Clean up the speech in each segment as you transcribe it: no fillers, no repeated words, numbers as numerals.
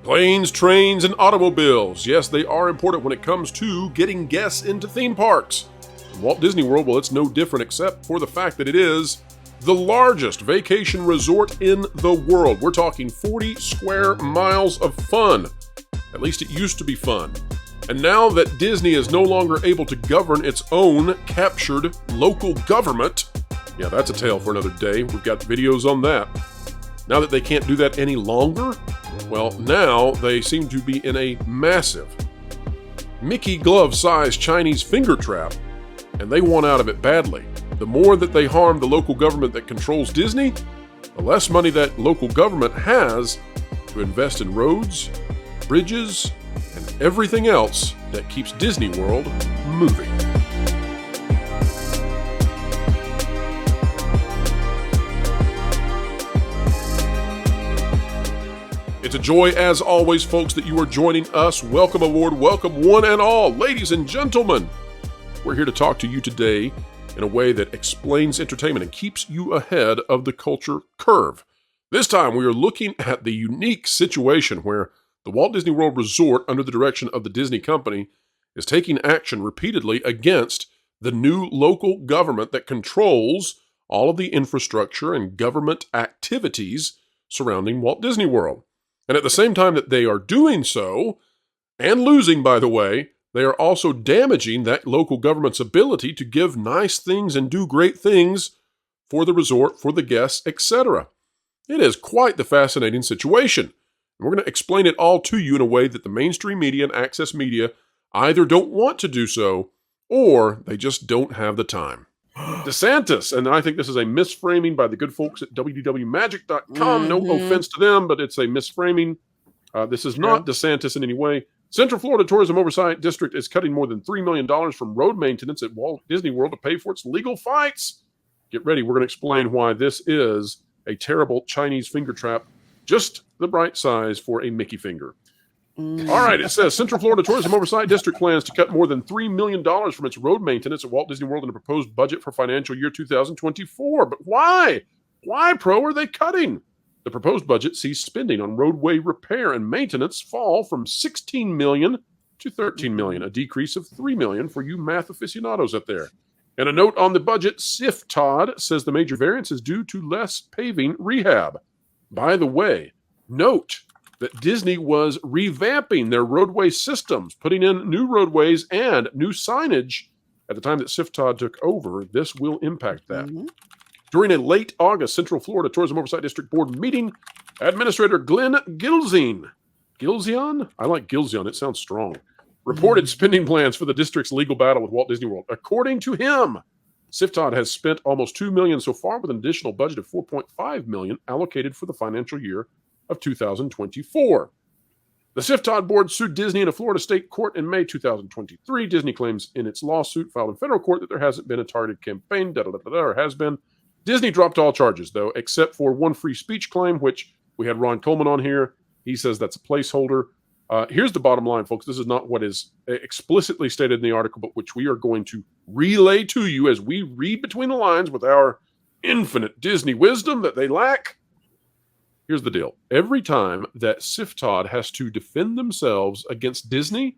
Planes, trains, and automobiles. Yes, they are important when it comes to getting guests into theme parks. Walt Disney World, well, it's no different except for the fact that it is the largest vacation resort in the world. We're talking 40 square miles of fun. At least it used to be fun. And now that Disney is no longer able to govern its own captured local government, yeah, that's a tale for another day. We've got videos on that. Now that they can't do that any longer, well, now they seem to be in a massive Mickey-glove-sized Chinese finger trap, and they want out of it badly. The more that they harm the local government that controls Disney, the less money that local government has to invest in roads, bridges, and everything else that keeps Disney World moving. It's a joy, as always, folks, that you are joining us. Welcome aboard, welcome one and all, ladies and gentlemen. We're here to talk to you today in a way that explains entertainment and keeps you ahead of the culture curve. This time, we are looking at the unique situation where the Walt Disney World Resort, under the direction of the Disney Company, is taking action repeatedly against the new local government that controls all of the infrastructure and government activities surrounding Walt Disney World. And at the same time that they are doing so, and losing, by the way, they are also damaging that local government's ability to give nice things and do great things for the resort, for the guests, etc. It is quite the fascinating situation. And we're going to explain it all to you in a way that the mainstream media and access media either don't want to do so, or they just don't have the time. DeSantis, and I think this is a misframing by the good folks at www.magic.com. No offense to them, but it's a misframing. This is not DeSantis in any way. Central Florida Tourism Oversight District is cutting more than $3 million from road maintenance at Walt Disney World to pay for its legal fights. Get ready. We're going to explain why this is a terrible Chinese finger trap, just the right size for a Mickey finger. All right, it says Central Florida Tourism Oversight District plans to cut more than $3 million from its road maintenance at Walt Disney World in a proposed budget for financial year 2024. But why? Why, Pro, are they cutting? The proposed budget sees spending on roadway repair and maintenance fall from $16 million to $13 million, a decrease of $3 million for you math aficionados out there. And a note on the budget, cftod says the major variance is due to less paving rehab. By the way, note that Disney was revamping their roadway systems, putting in new roadways and new signage at the time that cftod took over. This will impact that. During a late August Central Florida Tourism Oversight District Board meeting, Administrator Glenn Gilzian, I like Gilzian, it sounds strong, reported spending plans for the district's legal battle with Walt Disney World. According to him, cftod has spent almost $2 million so far, with an additional budget of $4.5 million allocated for the financial year of 2024. The cftod board sued Disney in a Florida state court in May 2023. Disney claims in its lawsuit filed in federal court that there hasn't been a targeted campaign, or has been. Disney dropped all charges, though, except for one free speech claim, which we had Ron Coleman on here. He says that's a placeholder. Here's the bottom line, folks. This is not what is explicitly stated in the article, but which we are going to relay to you as we read between the lines with our infinite Disney wisdom that they lack. Here's the deal. Every time that cftod has to defend themselves against Disney,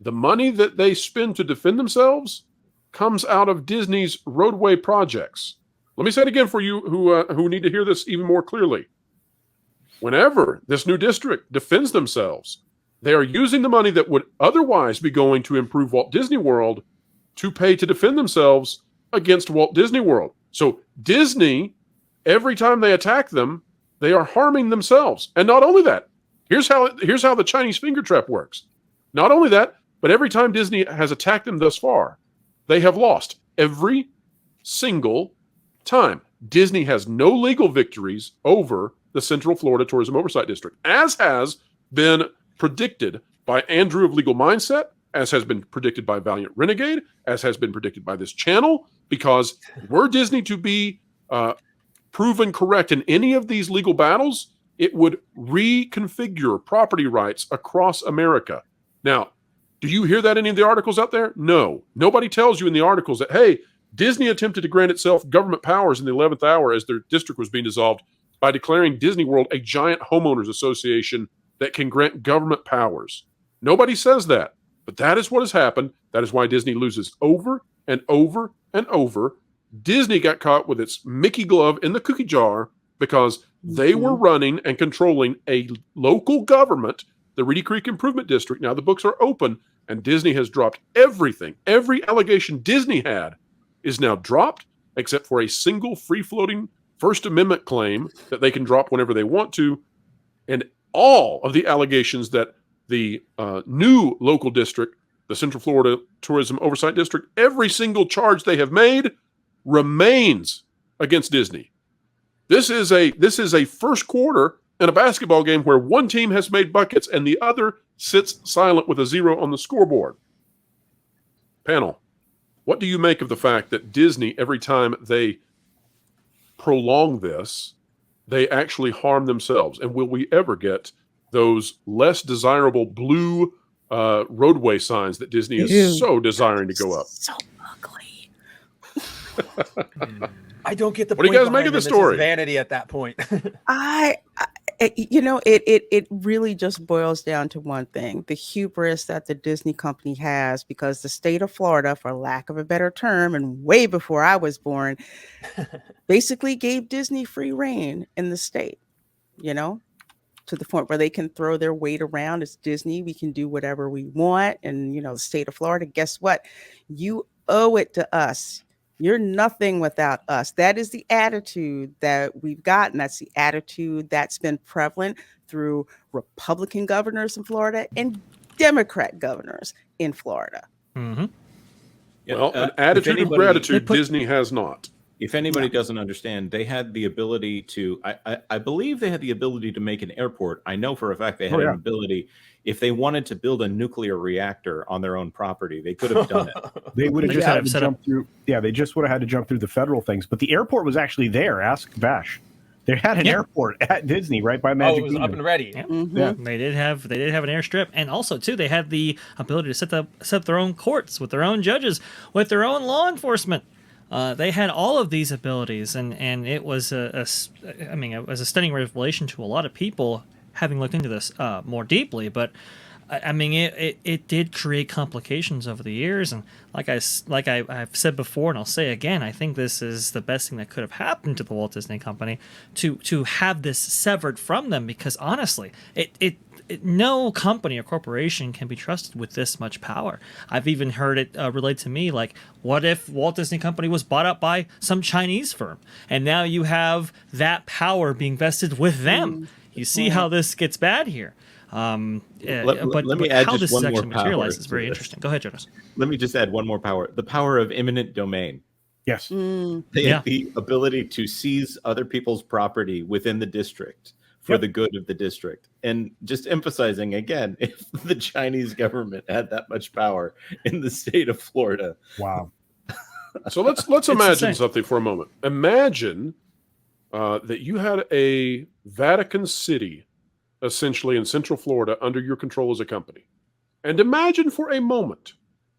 the money that they spend to defend themselves comes out of Disney's roadway projects. Let me say it again for you who need to hear this even more clearly. Whenever this new district defends themselves, they are using the money that would otherwise be going to improve Walt Disney World to pay to defend themselves against Walt Disney World. So Disney, every time they attack them, they are harming themselves. And not only that, here's how the Chinese finger trap works. Not only that, but every time Disney has attacked them thus far, they have lost every single time. Disney has no legal victories over the Central Florida Tourism Oversight District, as has been predicted by Andrew of Legal Mindset, as has been predicted by Valiant Renegade, as has been predicted by this channel, because were Disney to be proven correct in any of these legal battles, it would reconfigure property rights across America. Now, do you hear that in any of the articles out there? No. Nobody tells you in the articles that, hey, Disney attempted to grant itself government powers in the 11th hour as their district was being dissolved by declaring Disney World a giant homeowners association that can grant government powers. Nobody says that, but that is what has happened. That is why Disney loses over and over and over. Disney got caught with its Mickey glove in the cookie jar because they were running and controlling a local government, the Reedy Creek Improvement District. Now the books are open, and Disney has dropped everything. Every allegation Disney had is now dropped, except for a single free-floating First Amendment claim that they can drop whenever they want to. And all of the allegations that the new local district, the Central Florida Tourism Oversight District, every single charge they have made remains against Disney. This is a first quarter in a basketball game where one team has made buckets and the other sits silent with a 0 on the scoreboard. Panel, what do you make of the fact that Disney, every time they prolong this, they actually harm themselves? And will we ever get those less desirable blue roadway signs that Disney is so desiring to go up? So ugly. I don't get the point. What do you guys make of the story? Vanity at that point. It really just boils down to one thing: the hubris that the Disney company has, because the state of Florida, for lack of a better term, and way before I was born, basically gave Disney free reign in the state, to the point where they can throw their weight around. It's Disney. We can do whatever we want. And, the state of Florida, guess what? You owe it to us. You're nothing without us. That is the attitude that we've gotten. That's the attitude that's been prevalent through Republican governors in Florida and Democrat governors in Florida. Mm-hmm. Well, an attitude of gratitude Disney has not. If anybody doesn't understand, they had the ability to, I believe they had the ability to make an airport. I know for a fact they had an ability. If they wanted to build a nuclear reactor on their own property, they could have done it. They would have just had to jump through. Yeah, they just would have had to jump through the federal things. But the airport was actually there. Ask Vash. They had an airport at Disney right by Magic Kingdom. Up and ready. Yeah. Mm-hmm. Yeah. They did have an airstrip, and also too they had the ability to set up their own courts with their own judges, with their own law enforcement. They had all of these abilities, and it was it was a stunning revelation to a lot of people having looked into this more deeply. But it did create complications over the years, and I've said before, and I'll say again, I think this is the best thing that could have happened to the Walt Disney Company to have this severed from them, because honestly, no company or corporation can be trusted with this much power. I've even heard it relayed to me, like, what if Walt Disney Company was bought up by some Chinese firm, and now you have that power being vested with them? You see how this gets bad here. Let me add how just this one more actually power materializes is to very this. interesting. Go ahead, Jonas. Let me just add one more power. The power of eminent domain. Yes. They have the ability to seize other people's property within the district for the good of the district. And just emphasizing again, if the Chinese government had that much power in the state of Florida. Wow. So let's imagine something for a moment. Imagine that you had a Vatican City, essentially in Central Florida, under your control as a company. And imagine for a moment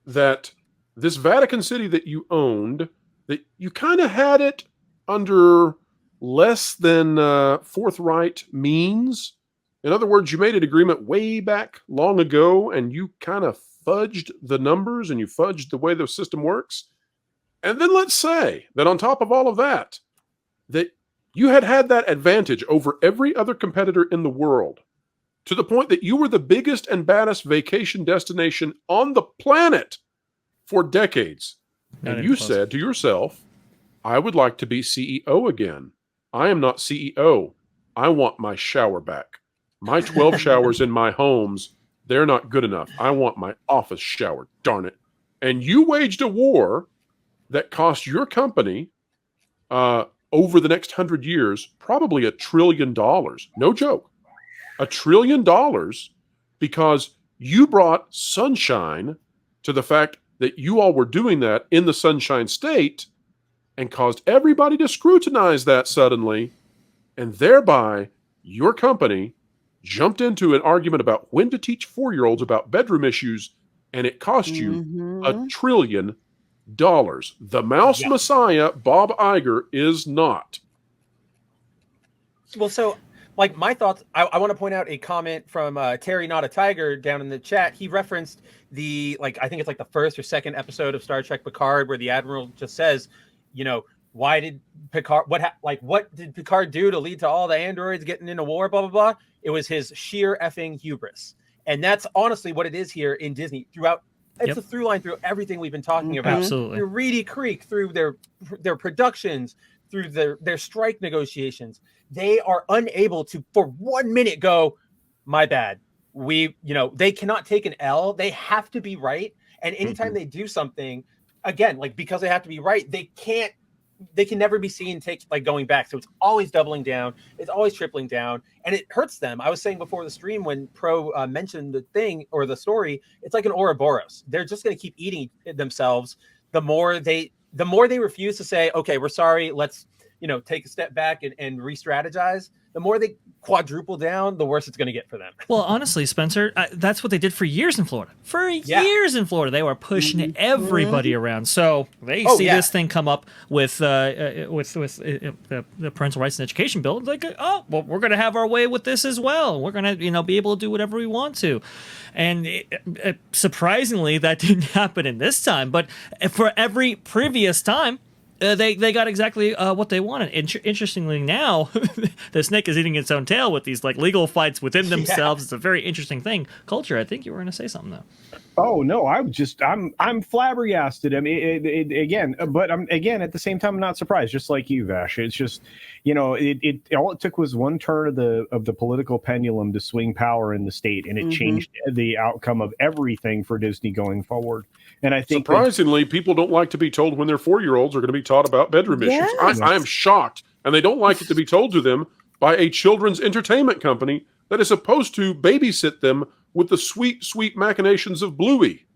that this Vatican City that you owned, that you kind of had it under less than forthright means. In other words, you made an agreement way back long ago, and you kind of fudged the numbers and you fudged the way the system works. And then let's say that on top of all of that, that you had that advantage over every other competitor in the world, to the point that you were the biggest and baddest vacation destination on the planet for decades. And you said to yourself, I would like to be CEO again. I am not CEO. I want my shower back. My 12 showers in my homes, they're not good enough. I want my office shower, darn it. And you waged a war that cost your company over the next 100 years, probably $1 trillion. No joke. $1 trillion, because you brought sunshine to the fact that you all were doing that in the Sunshine State, and caused everybody to scrutinize that suddenly, and thereby your company jumped into an argument about when to teach 4-year-olds about bedroom issues, and it cost you $1 trillion. The mouse messiah, Bob Iger, is not. Well, so like my thoughts, I want to point out a comment from Terry Not a Tiger down in the chat. He referenced I think it's like the first or second episode of Star Trek Picard where the Admiral just says, why did Picard, what did Picard do to lead to all the androids getting into war, blah, blah, blah. It was his sheer effing hubris. And that's honestly what it is here in Disney throughout. It's a through line through everything we've been talking about. Absolutely. Through Reedy Creek, through their productions, through their strike negotiations. They are unable to, for 1 minute, go, my bad. They cannot take an L. They have to be right. And anytime they do something, again, because they have to be right, they can never be seen going back. So it's always doubling down. It's always tripling down. And it hurts them. I was saying before the stream when Pro mentioned the thing or the story, it's like an Ouroboros. They're just going to keep eating themselves. The more they refuse to say, okay, we're sorry, let's take a step back and re-strategize, the more they quadruple down, the worse it's going to get for them. Well, honestly, Spencer, that's what they did for years in Florida. Years in Florida, they were pushing everybody around. So they see this thing come up with the Parental Rights and Education Bill. Like, well, we're going to have our way with this as well. We're going to, be able to do whatever we want to. And surprisingly, that didn't happen in this time. But for every previous time, they got exactly what they wanted. Interestingly, now the snake is eating its own tail with these legal fights within themselves. It's a very interesting thing. Culture, I think you were going to say something though. Oh no, I'm flabbergasted. I mean, but I'm at the same time I'm not surprised. Just like you, Vash. It's just all it took was one turn of the political pendulum to swing power in the state, and it changed the outcome of everything for Disney going forward. And I think surprisingly, people don't like to be told when their 4-year-olds are going to be taught about bedroom issues. I am shocked, and they don't like it to be told to them by a children's entertainment company that is supposed to babysit them with the sweet, sweet machinations of Bluey.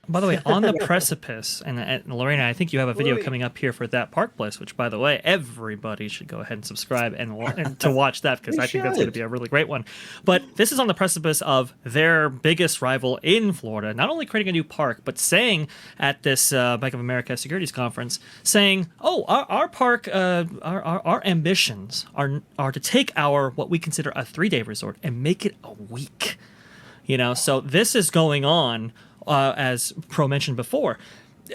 By the way, on the precipice, and Lorena, I think you have a video coming up here for that Park Place, which, by the way, everybody should go ahead and subscribe and to watch that, because I think that's going to be a really great one. But this is on the precipice of their biggest rival in Florida, not only creating a new park, but saying at this Bank of America Securities Conference, saying, our park, our ambitions are to take what we consider a 3-day resort and make it a week. So this is going on. As Pro mentioned before,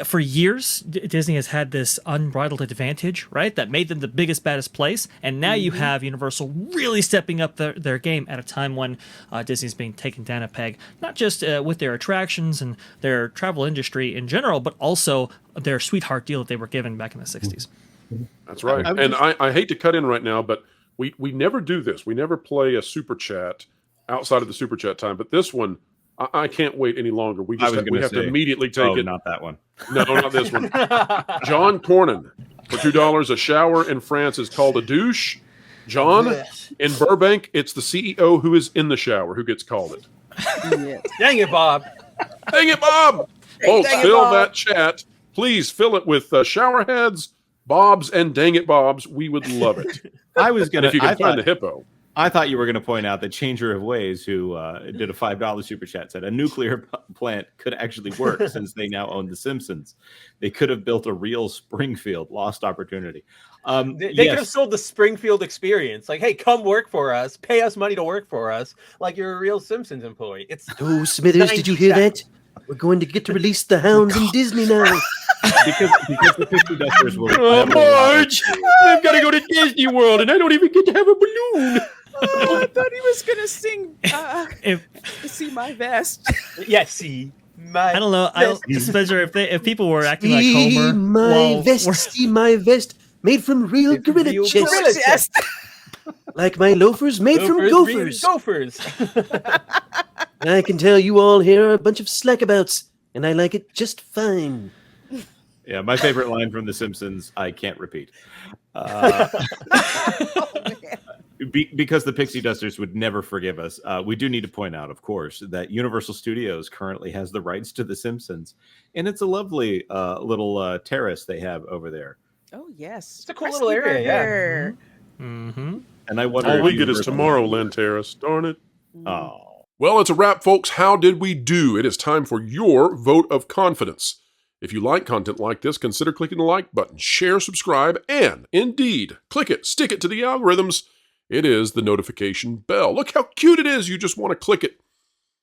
for years, Disney has had this unbridled advantage, right? That made them the biggest, baddest place. And now you have Universal really stepping up their game at a time when Disney's being taken down a peg, not just with their attractions and their travel industry in general, but also their sweetheart deal that they were given back in the 60s. That's right. I hate to cut in right now, but we never do this. We never play a super chat outside of the super chat time. But this one, I can't wait any longer. We have to immediately take it. Not that one. No, not this one. John Cornyn, for $2, a shower in France is called a douche. John, in Burbank, it's the CEO who is in the shower who gets called it. Dang it, Bob. Dang it, Bob. Folks, fill that chat. Please fill it with shower heads, Bobs, and dang it, Bobs. We would love it. If you can find the hippo. I thought you were going to point out that Changer of Ways, who did a $5 super chat, said a nuclear plant could actually work since they now own The Simpsons. They could have built a real Springfield. Lost opportunity. They could have sold the Springfield experience. Like, hey, come work for us. Pay us money to work for us. Like you're a real Simpsons employee. Oh, Smithers, did you hear that? We're going to get to release the hounds in Disney now. because the Pixie Dusters will. Oh, Marge! I've got to go to Disney World, and I don't even get to have a balloon. I thought he was going to sing See My Vest. Yeah, see my I don't know. Spencer, if people were acting like See Homer. See my vest, made from real gorilla chest. Like my loafers made from gophers. Gophers. I can tell you all here are a bunch of slackabouts, and I like it just fine. Yeah, my favorite line from The Simpsons, I can't repeat. Because the Pixie Dusters would never forgive us. We do need to point out, of course, that Universal Studios currently has the rights to The Simpsons, and it's a lovely little terrace they have over there. Oh, yes. It's a cool little area, yeah. Mm-hmm. And I wonder all we get is Tomorrowland Terrace. Darn it. Oh. Well, it's a wrap, folks. How did we do? It is time for your vote of confidence. If you like content like this, consider clicking the like button, share, subscribe, and, indeed, click it, stick it to the algorithms. It is the notification bell. Look how cute it is. You just want to click it.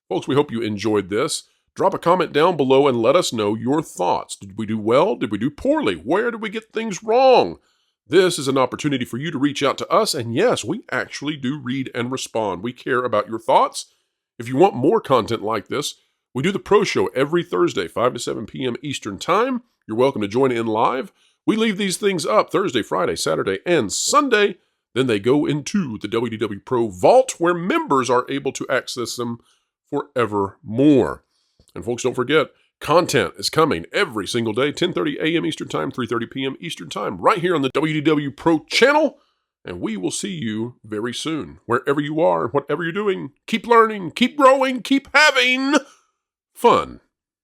Folks, we hope you enjoyed this. Drop a comment down below and let us know your thoughts. Did we do well? Did we do poorly? Where did we get things wrong? This is an opportunity for you to reach out to us, and yes, we actually do read and respond. We care about your thoughts. If you want more content like this, we do the Pro Show every Thursday, 5 to 7 p.m. Eastern Time. You're welcome to join in live. We leave these things up Thursday, Friday, Saturday, and Sunday. Then they go into the WDW Pro Vault, where members are able to access them forevermore. And folks, don't forget, content is coming every single day, 10:30 a.m. Eastern Time, 3:30 p.m. Eastern Time, right here on the WDW Pro channel. And we will see you very soon. Wherever you are, whatever you're doing, keep learning, keep growing, keep having fun.